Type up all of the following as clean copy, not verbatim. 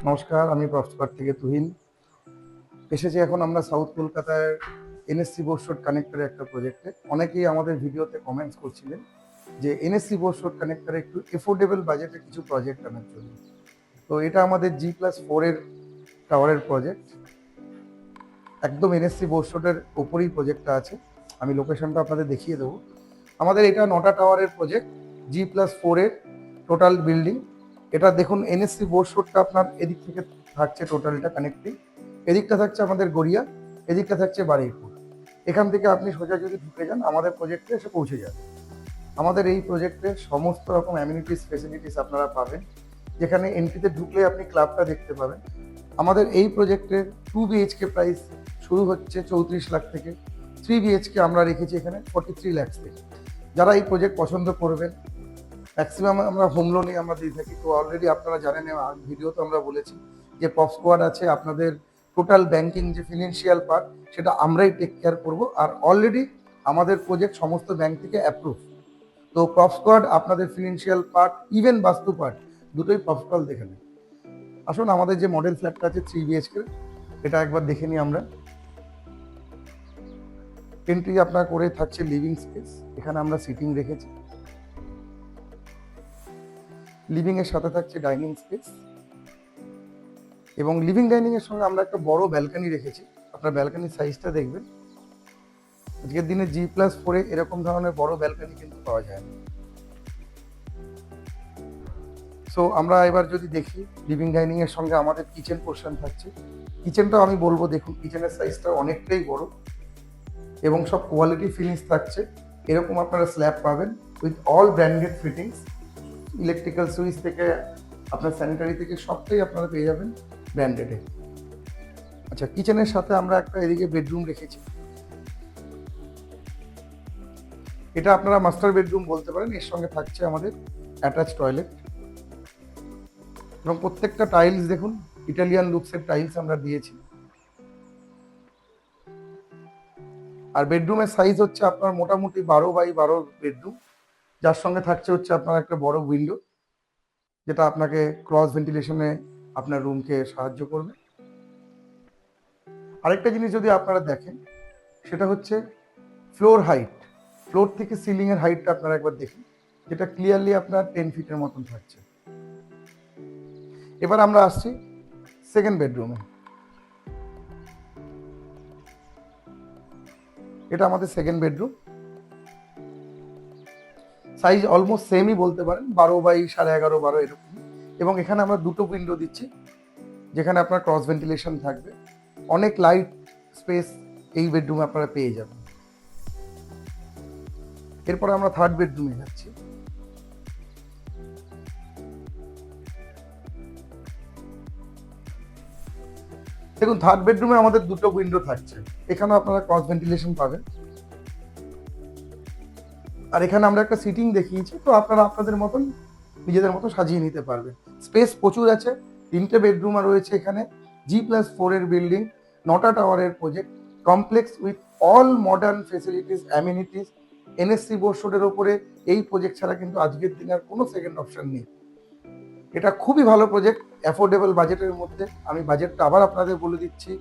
নমস্কার, আমি প্রফেসর থেকে তুহিন এসেছি। এখন আমরা সাউথ কলকাতার এনএসসি বোস রোড কানেক্টরের একটা প্রজেক্টে। অনেকেই আমাদের ভিডিওতে কমেন্টস করছিলেন যে এনএসসি বোস রোড কানেক্টরে একটু এফোর্ডেবল বাজেটে কিছু প্রজেক্ট আনার জন্য। তো এটা আমাদের G+4 এর টাওয়ারের প্রজেক্ট। একদম এনএসসি বোস রোডের ওপরেই প্রজেক্টটা আছে। আমি লোকেশনটা আপনাদের দেখিয়ে দেবো। আমাদের এটা 9টা টাওয়ারের প্রজেক্ট, G+4 এর টোটাল বিল্ডিং। এটা দেখুন, এনএসসি বোস রোডটা আপনার এদিক থেকে থাকছে টোটালটা কানেক্টিং। এদিকটা থাকছে আমাদের গড়িয়া, এদিকটা থাকছে বারুইপুর। এখান থেকে আপনি সোজা যদি ঢুকে যান আমাদের প্রজেক্টে এসে পৌঁছে যান। আমাদের এই প্রজেক্টে সমস্ত রকম অ্যামিনিটিস ফেসিলিটিস আপনারা পাবেন, যেখানে এন্ট্রিতে ঢুকলে আপনি ক্লাবটা দেখতে পাবেন। আমাদের এই প্রজেক্টের 2 বিএইচকে প্রাইস শুরু হচ্ছে 34 লাখ থেকে, 3 বিএইচকে আমরা রেখেছি এখানে 43 লাখ থেকে। যারা এই প্রজেক্ট পছন্দ করবেন, ম্যাক্সিমাম আমরা হোম লোনই আমরা দিয়ে থাকি। তো অলরেডি আপনারা জানেন, ভিডিওতে আমরা বলেছি যে পপ স্কোয়াড আছে, আপনাদের টোটাল ব্যাংকিং যে ফিনান্সিয়াল পার্ট সেটা আমরাই টেক কেয়ার করব। আর অলরেডি আমাদের প্রজেক্ট সমস্ত ব্যাংক থেকে অ্যাপ্রুভ। তো পপ স্কোয়াড আপনাদের ফিনান্সিয়াল পার্ট, ইভেন বাস্তু পার্ট দুটোই পপ স্কোয়াড দেখে নেন। আসুন, আমাদের যে মডেল ফ্ল্যাটটা আছে 3 বিএইচকে, এটা একবার দেখে নিই আমরা। এন্ট্রি আপনার করে থাকছে লিভিং স্পেস। এখানে আমরা সিটিং রেখেছি। লিভিং এর সাথে থাকছে ডাইনিং স্পেস, এবং লিভিং ডাইনিং এর সঙ্গে আমরা একটা বড় ব্যালকনি রেখেছি। আপনার ব্যালকনির সাইজটা দেখবেন, আজকের দিনে G+4 এরকম ধরনের বড় ব্যালকনি কিন্তু পাওয়া যায় না। সো আমরা এবার যদি দেখি, লিভিং ডাইনিং এর সঙ্গে আমাদের কিচেন পোর্শন থাকছে। কিচেনটাও আমি বলবো, দেখুন কিচেনের সাইজটা অনেকটাই বড় এবং সব কোয়ালিটি ফিনিশ থাকছে। এরকম আপনারা স্ল্যাব পাবেন with all branded fittings, electrical switch থেকে আপনার স্যানিটারি থেকে সবটাই আপনারা পেয়ে যাবেন ব্র্যান্ডেডে। আচ্ছা, কিচেনের সাথে আমরা একটা এদিকে বেডরুম রেখেছি। এটা আপনারা মাস্টার বেডরুম বলতে পারেন। এর সঙ্গে থাকছে আমাদের অ্যাটাচ টয়লেট, এবং প্রত্যেকটা টাইলস দেখুন ইটালিয়ান লুকসের টাইলস আমরা দিয়েছি। আর বেডরুমের সাইজ হচ্ছে আপনার মোটামুটি 12x12 বেডরুম, যার সঙ্গে থাকছে হচ্ছে আপনার একটা বড় উইন্ডো, যেটা আপনাকে ক্রস ভেন্টিলেশনে আপনার রুমকে সাহায্য করবে। আরেকটা জিনিস যদি আপনারা দেখেন, সেটা হচ্ছে ফ্লোর হাইট। ফ্লোর থেকে সিলিং এর হাইটটা আপনারা একবার দেখুন, যেটা ক্লিয়ারলি আপনার 10 ফিটের মতন থাকছে। এবার আমরা আসছি সেকেন্ড বেডরুমে। এটা আমাদের সেকেন্ড বেডরুম। সাইজ অলমোস্ট সেমই বলতে পারেন, 12x11.5 12 এরকম। এবং এখানে আমরা দুটো উইন্ডো দিচ্ছি, যেখানে আপনার ক্রস ভেন্টিলেশন থাকবে। অনেক লাইট স্পেস এই বেডরুমে আপনারা পেয়ে যাবেন। এরপর আমরা থার্ড বেডরুমে যাচ্ছি। দেখুন, থার্ড বেডরুমে আমাদের দুটো উইন্ডো থাকছে। এখানেও আপনারা ক্রস ভেন্টিলেশন পাবেন। আর এখানে আমরা একটা সিটিং দেখিয়েছি, তো আপনারা আপনাদের মতন নিজেদের মতো সাজিয়ে নিতে পারবেন। স্পেস প্রচুর আছে। 3টে বেডরুম রয়েছে এখানে। G+4 এর বিল্ডিং, 9টা টাওয়ারের project, complex with all modern facilities, amenities. NSC Bose রোডের ওপরে এই প্রজেক্ট ছাড়া কিন্তু আজকের দিনে আর কোনো সেকেন্ড অপশন নেই। এটা খুবই ভালো প্রজেক্ট, অ্যাফোর্ডেবল বাজেটের মধ্যে। আমি বাজেটটা আবার আপনাদের বলে দিচ্ছি।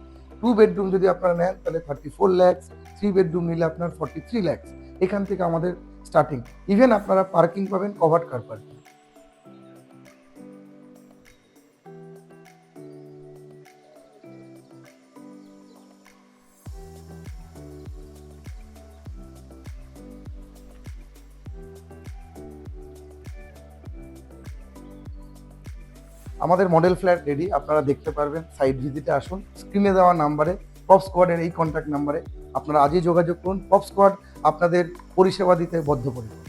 2 বেডরুম যদি আপনারা নেন তাহলে 34 লাখ, 3 বেডরুম নিলে আপনার 43 লাখ। এখান থেকে আমাদের স্টার্টিং। ইভেন আপনারা পার্কিং পাবেন, কভার্ড কার পার্কিং। আমাদের মডেল ফ্ল্যাট রেডি, আপনারা দেখতে পারবেন। সাইট ভিজিটে আসুন। স্ক্রিনে দেওয়া নাম্বারে, পপ স্কোয়াডের এই কন্ট্যাক্ট নাম্বারে আপনারা আজই যোগাযোগ করুন। পপ স্কোয়াড আপনাদের পরিষেবা দিতে বদ্ধপরিকর।